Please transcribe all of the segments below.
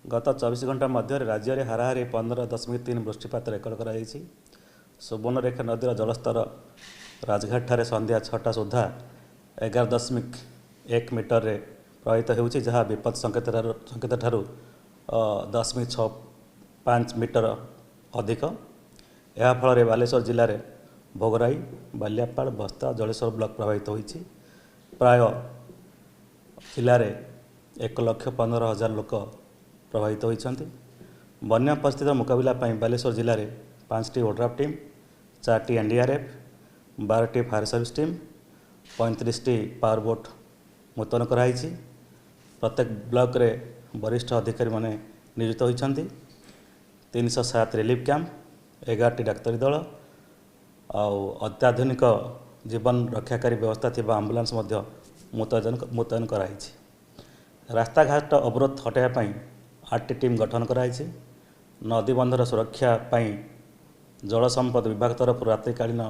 गत 24 घंटा मध्य राज्य में हाराहारी 15.3 वृष्टिपात रेकर्ड कर सुवर्णरेखा नदीर जलस्तर राजघाट ठारे संध्या 6टा सुधा 11.1 मीटर रे प्रवाहित होउछि जहाँ विपद संकेत ठारू 10.65 मीटर अधिक। यह फल बालेश्वर जिले में भोगराई बालियापाड़ बस्ता जलेश्वर ब्लॉक प्रभावित होइछि। प्राय जिले में 1,15,000 लोक प्रभावित होइछन्ति। बन्या परिस्थितिर मुकाबला बालेश्वर जिले में 5टी ओड्राफ टीम 4टी एनडीआरएफ 12टी फायर सर्विस टीम 35टी पावर बोट मुतयन कराई। प्रत्येक ब्लॉक रे वरिष्ठ अधिकारी माने नियोजित होइछन्ति। 307 रिलीफ कैंप 11टी डाक्तरी दल आउ अत्याधुनिक जीवन रक्षाकारी व्यवस्था थिबा आम्बुलांस मुतयन कराई। रास्ता घाट अवरोध हटाइबा 8टी टीम गठन कराई। नदीबंधर सुरक्षा जल संपद विभाग तरफ रात्रिकालीन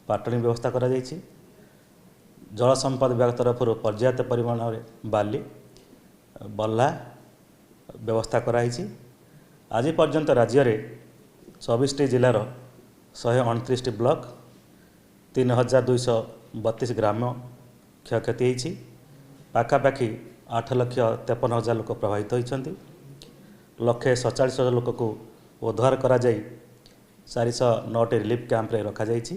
पाटनी व्यवस्था करा जायछि। जल संपद विभाग तरफ पर्याप्त परिमाण में बाली बल्ला व्यवस्था कराई। आज पर्यंत राज्य में 24टी जिलार 129टी ब्लॉक 3,232 ग्राम क्षयक्षति होती। पाखापाखि 8,53,000 लोक प्रभावित होती। 1,47,000 लोक को उद्धार करा जाई 409टी रिलीफ कैंप रे रखा जायछि।